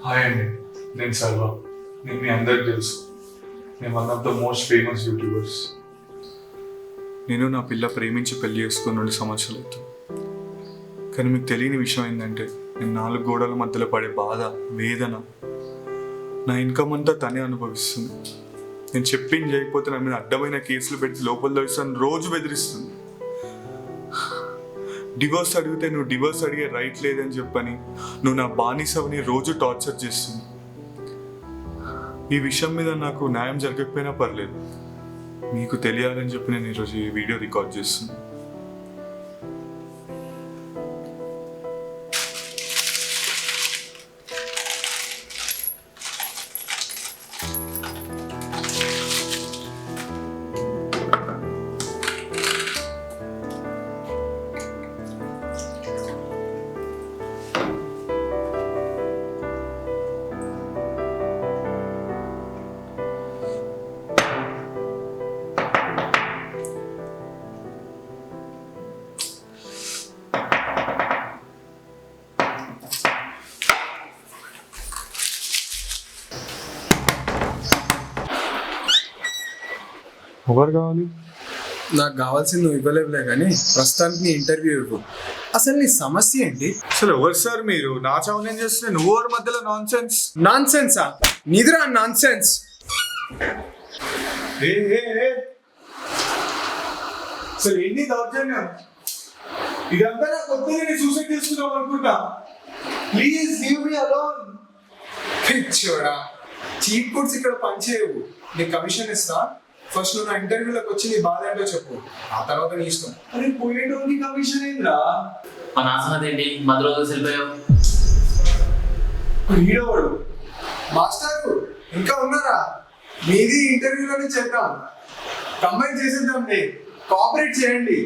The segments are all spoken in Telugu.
హాయ్ అండి, నేను సర్వ. నేను మీ అందరికి తెలుసు, నేను one of the most famous YouTubers. నేను నా పిల్ల ప్రేమించి పెళ్లి చేసుకుని 2 సంవత్సరాలు అవుతుంది. కానీ మీకు తెలియని విషయం ఏంటంటే, నేను 4 గోడల మధ్యలో పడే బాధ, వేదన నా ఇన్కమ్ అంతా తనే అనుభవిస్తుంది. నేను చెప్పింది చేయకపోతే నా మీద అడ్డమైన కేసులు పెట్టి లోపల దోస్తాను, రోజు బెదిరిస్తుంది. డివోర్స్ అడిగితే నువ్వు డివోర్స్ అడిగే రైట్ లేదని చెప్పని నువ్వు నా బానిసవని రోజు టార్చర్ చేస్తుంది. ఈ విషయం మీద నాకు న్యాయం జరగకపోయినా పర్లేదు, మీకు తెలియాలని చెప్పి నేను ఈరోజు ఈ వీడియో రికార్డ్ చేస్తున్నాను. ఎవరు కావాలి? నాకు కావాల్సింది నువ్వు ఇవ్వలేవులే కానీ ప్రస్తుతానికి నీ ఇంటర్వ్యూ ఇవ్వు. అసలు నీ సమస్య ఏంటి? అసలు ఎవరు సార్ మీరు? నా చావు నేను చేస్తే నువ్వు ఎవరి మధ్యలో నాన్ సెన్స్? నాన్ సెన్సా? నిద్ర నాన్ సెన్స్. అసలు ఏంటి దౌర్జన్యం? ఇదంతా నాకు వద్దు, నేను సూసైడ్ చేసుకుందాం అనుకుంటా. Please leave me alone. పిచ్చోడా, చీప్ కోడ్స్ ఇక్కడ పనిచేయవు. నీకు కమిషన్ ఇస్తా. ఫస్ట్ నువ్వు నా ఇంటర్వ్యూలోకి వచ్చి నీ బాధ ఏంటో చెప్పు, ఆ తర్వాత నీ ఇష్టం. అరే పోయేటోని కమిషన్ ఏంద్రా? మా నాసనది ఏంటి మధ్యలో వెళ్ళిపోయావు? హీరోవాడు మాస్టర్ ఇంకా ఉన్నారా? మీది ఇంటర్వ్యూలోనే చేద్దాం, కంబైన్ చేసేద్దాండి, కోఆపరేట్ చేయండి.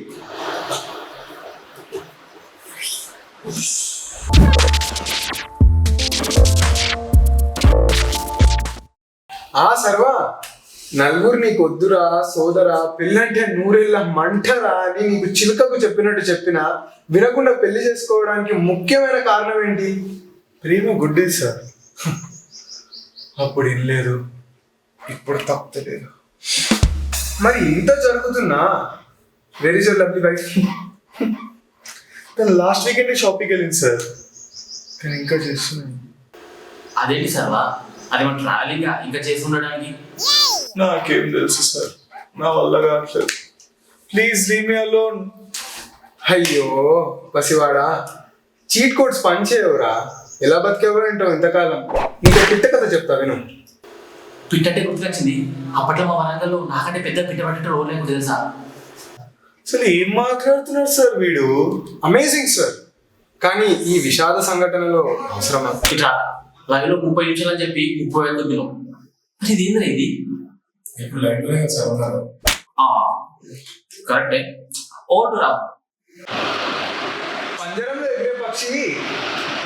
సర్వా, నలుగురు నీకు వద్దురా సోదరా, పెళ్ళంటే 100 ఏళ్ళ మంటరా అని నీకు చిలుకకు చెప్పినట్టు చెప్పినా వినకుండా పెళ్లి చేసుకోవడానికి ముఖ్యమైన కారణం ఏంటి? ప్రేమ గుడ్డిది సార్. అప్పుడు వినలేదు, ఇప్పుడు తప్పలేదు. మరి ఇంత జరుగుతున్నా వెరీ సో లవ్లీ వైఫ్. తను లాస్ట్ వీకెండ్ షాపింగ్కి వెళ్ళింది సార్, కానీ ఇంకా చేస్తున్నాను. అదేంటి సర్వా, అది మన ట్రావెలింగ్ ఇంకా చేసి ఉండడానికి? నాకేం తెలుసు సార్, నా వల్ల కావట్లేదు. Please leave me alone. అయ్యో పసివాడా, చీట్ కోడ్స్ పనిచేయవురా. ఎలా బతికేవో ఏంటో ఇంతకాలం. నీకు పిట్ట కథ చెప్తా విను. పిట్టంటే గుర్తుకొచ్చింది, అప్పట్లో మా వరంగల్లో నాకంటే పెద్ద పిట్ట పట్టేట రోల్ ఏమో తెలుసా? అసలు ఏం మాట్లాడుతున్నారు సార్ వీడు? అమేజింగ్ సార్, కానీ ఈ విషాద సంఘటనలో అవసరమా? ఇట్లా లైవ్లో 30 నిమిషాలు అని చెప్పి 35 దినం. ఇది ఏంద్రా ఇది? ఇప్పుడు లైవ్లో ఉన్నారు. కరెక్టే. ఓటు రా. పంజరంలో ఎగిరే పక్షి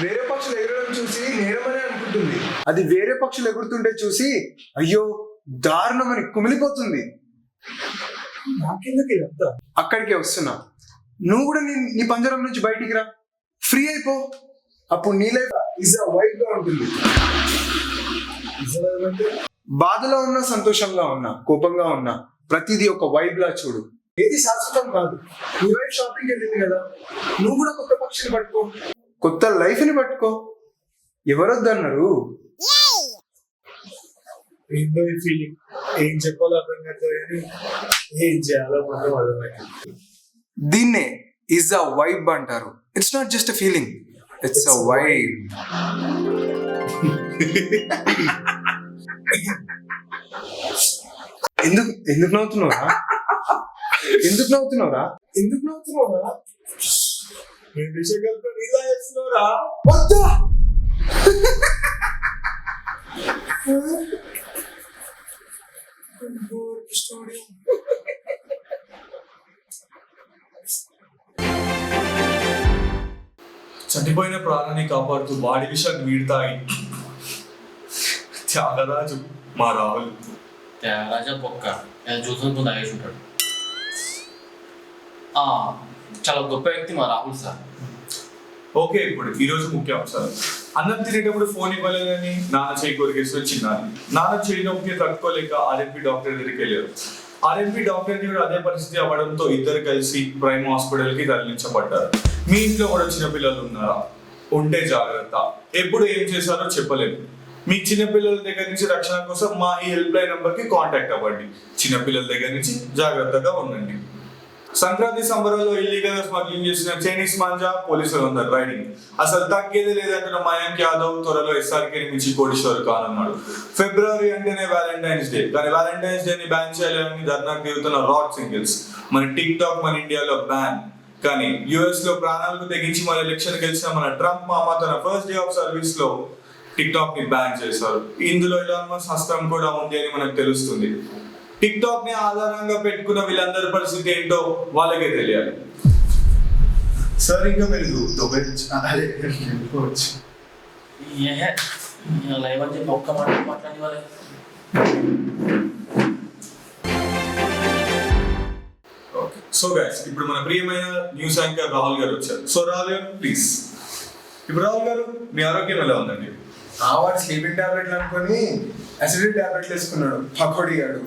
వేరే పక్షులు ఎగరడం చూసి నేరమని అనుకుంటుంది. అది వేరే పక్షులు ఎగురుతుంటే చూసి అయ్యో దారుణమని కుమిలిపోతుంది. నాకెందుకు ఇదంతా? అక్కడికే వస్తున్నా. నువ్వు కూడా నీ పంజరం నుంచి బయటికి రా, ఫ్రీ అయిపో. అప్పుడు నీ లైఫ్ ఇస్ వైట్ గా ఉంటుంది. బాధలో ఉన్నా, సంతోషంగా ఉన్నా, కోపంగా ఉన్నా, ప్రతిదీ ఒక వైబ్ లా చూడు. ఏది శాశ్వతం కాదు. నీ వైఫ్ షాపింగ్ వెళ్ళింది కదా, నువ్వు కూడా కొత్త పక్షిని పట్టుకో, కొత్త లైఫ్ ని పట్టుకో. ఎవరొద్దన్నారు? ఏంటో ఈ ఫీలింగ్, ఏం చెప్పాలో అర్థం కాదు, కానీ ఏం చేయాలో మాత్రం అర్థం. దీన్నే ఇస్ అ వైబ్ అంటారు. It's not just a feeling, it's a vibe. ఎందుకు ఎందుకు నవ్వుతున్నావురా? ఎందుకు నవ్వుతున్నావురా? ఎందుకు నవ్వుతున్నావురా? ఇలా చేస్తున్నారా? వద్దా? చనిపోయిన ప్రాణాన్ని కాపాడుతూ వాడి విషయాన్ని వీడతాయి త్యాగరాజు మా రాహుల్. త్యాగరాజ పొక్క చూసుకుంటూ తాగేసి ఉంటాడు. చాలా గొప్ప వ్యక్తి మా రాహుల్ సార్. ఓకే, ఇప్పుడు ఈరోజు ముఖ్యాంశాలు. అన్నం తినేటప్పుడు ఫోన్ ఇవ్వలేదని నాన్న చేయి కొరికేసిన చిన్నారి. నాన్న చేయి నొప్పికి తట్టుకోలేక ఆర్ఎంపీ డాక్టర్ దగ్గరికి వెళ్ళారు. ఆర్ఎంపీ డాక్టర్ కూడా అదే పరిస్థితి అవ్వడంతో ఇద్దరు కలిసి ప్రైమ్ హాస్పిటల్ కి తరలించబడ్డారు. మీ ఇంట్లో కూడా చిన్నపిల్లలు ఉన్నారా? ఉంటే జాగ్రత్త. ఎప్పుడు ఏం చేశారో చెప్పలేదు. మీ చిన్నపిల్లల దగ్గర నుంచి రక్షణ కోసం మా ఈ హెల్ప్ లైన్ నంబర్ కి కాంటాక్ట్ అవ్వండి. చిన్నపిల్లల దగ్గర నుంచి జాగ్రత్తగా ఉండండి. సంక్రాంతి సంబరాల్లో ఇల్లీగల్ స్మగ్లింగ్ చేసిన చైనీస్ మాంజా పోలీసులు ఉన్నారు రైడింగ్. అసలు తగ్గేది లేదంటున్న మయాంక్ యాదవ్ త్వరలో ఎస్ఆర్కే నుంచి కోటీశ్వర్ కానున్నాడు. ఫిబ్రవరి అంటేనే వ్యాలంటైన్స్ డే, కానీ వ్యాలంటైన్స్ డే ని బ్యాన్ చేయాలని ధర్నాకు దిగుతున్న రాడ్ సింగిల్స్. మన టిక్ టాక్ మన ఇండియాలో బ్యాన్, కానీ యుఎస్ లో ప్రాణాలకు తెగించి మన ఎలక్షన్ గెలిచిన మన ట్రంప్ మామ తన ఫస్ట్ డే ఆఫ్ సర్వీస్ లో టిక్ టాక్ ని బ్యాన్ చేశారు. ఇందులో ఎలాన్ మస్క్ హస్తం కూడా ఉంది అని మనకు తెలుస్తుంది. టిక్ టాక్ ని ఆధారంగా పెట్టుకున్న వీళ్ళందరి పరిస్థితి ఏంటో వాళ్ళకే తెలియాలి. సార్ ఇంకా మీరు వెళ్ళిపోవచ్చు. లైవ్ అని చెప్పి ఒక్క మాట మాట్లాడి వాళ్ళే. సో గైస్, ఇప్పుడు మన ప్రియమైన న్యూస్ యాంకర్ రాహుల్ గారు వచ్చారు. సో రాహుల్ గారు ప్లీజ్. ఇప్పుడు రాహుల్ గారు, మీ ఆరోగ్యం ఎలా ఉందండి? వాడు స్లీపింగ్ టాబ్లెట్లు అనుకొని అసిడిటీ టాబ్లెట్లు వేసుకున్నాడు పకోడీ గాడు.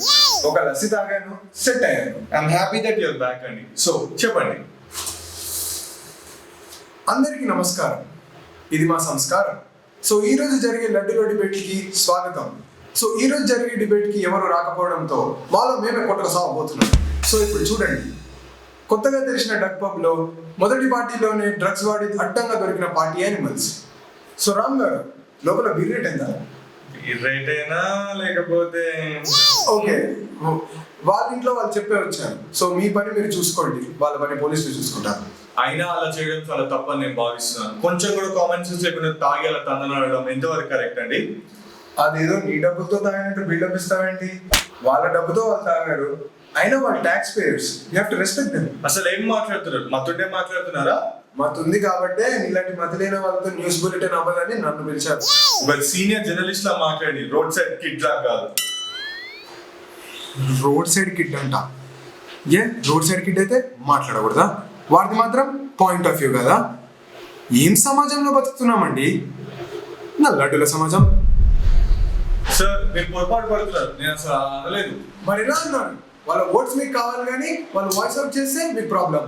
ఒక లస్సీ తాగాను, సెట్ అయ్యాను. I'm happy that your back అండి. సో చెప్పండి. అందరికీ నమస్కారం, ఇది మా సంస్కారం. సో ఈ రోజు జరిగే లడ్డులో డిబేట్కి స్వాగతం. సో ఈ రోజు జరిగే డిబేట్కి ఎవరు రాకపోవడంతో మాలో మేమే కొట్టక సాగబోతున్నాం. సో ఇప్పుడు చూడండి, కొత్తగా తెరిచిన డగ్ పబ్ లో మొదటి పార్టీలోనే డ్రగ్స్ వాడి అడ్డంగా దొరికిన పార్టీ యానిమల్స్. సో రామ్ గారు, లోపల బిల్ రేట్ ఎంత? రేట్ అయినా లేకపోతే ఓకే, వాళ్ళ ఇంట్లో వాళ్ళు చెప్పే వచ్చారు. సో మీ పని మీరు చూసుకోండి, వాళ్ళ పని పోలీసులు చూసుకుంటారు. అయినా అలా చేయడం చాలా తప్పని నేను భావిస్తున్నాను. కొంచెం కూడా కామన్ సెన్స్ లేకుండా తాగి అలా తందనడం ఎంతవరకు కరెక్ట్ అండి? అదేదో నీ డబ్బుతో తాగినట్టు బిల్డప్ ఇస్తావేంటి? వాళ్ళ డబ్బుతో వాళ్ళు తాగారు, అయినా వాళ్ళు tax payers. You have to respect them. అసలు ఏం మాట్లాడుతున్నారు? మతుండే మాట్లాడుతున్నారా? మతుంది కాబట్టే ఇలాంటి మతి లేని వాళ్ళతో న్యూస్ బులెటిన్ అవ్వాలని నన్ను పిలిచారు. బట్ సీనియర్ జర్నలిస్ట్ లా మాట్లాడి రోడ్ సైడ్ కిడ్ లా కాదు. రోడ్ సైడ్ కిడ్ అంట. రోడ్ సైడ్ కిడ్ అయితే మాట్లాడకూడదా? వాడిది మాత్రం పాయింట్ ఆఫ్ వ్యూ కదా. ఏం సమాజంలో బతుకుతున్నామండి? నా లడ్డుల సమాజం. సార్ మీరు పొరపాటు పడుతున్నారు, నేను అసలు అనలేదు. మరి ఎలా అన్నారు? వాళ్ళ ఓట్స్ మీకు కావాలి, కానీ వాళ్ళు వాయిస్ అవుట్ చేస్తే మీకు ప్రాబ్లం.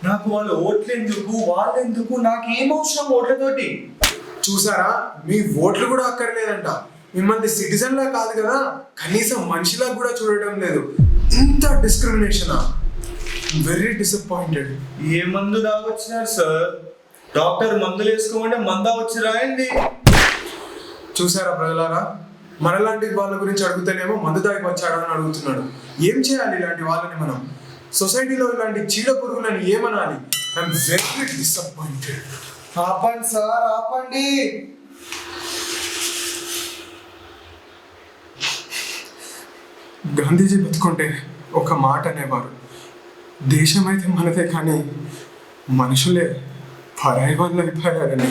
నాకు వాళ్ళు ఓట్లు ఎందుకు, వాళ్ళు ఎందుకు, నాకు ఏం అవసరం ఓట్లతోటి? చూసారా, మీ ఓట్లు కూడా అక్కర్లేదంట. మిమ్మల్ని సిటిజన్ లా కాదు కదా, కనీసం మనిషిలా కూడా చూడడం లేదు. ఇంత డిస్క్రిమినేషనా? Very disappointed. ఏ మందు దాగొచ్చినారు సార్? డాక్టర్ మందులు వేసుకోమంటే మందా వచ్చి రాయండి. చూసారా ప్రజలారా, మనలాంటి వాళ్ళ గురించి అడుగుతానేమో మందు దాగి వచ్చాడా అని అడుగుతున్నాడు. ఏం చేయాలి ఇలాంటి వాళ్ళని మనం? సొసైటీలో ఇలాంటి చీడ పురుగులని ఏమనాలి? I'm very disappointed. ఆపండి సార్, ఆపండి. గాంధీజీ బతుకుంటే ఒక మాట అనేవారు, దేశం అయితే మనదే కానీ మనుషులే పరాయి వాళ్ళు అయిపోయారని.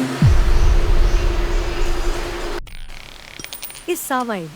Is Savine.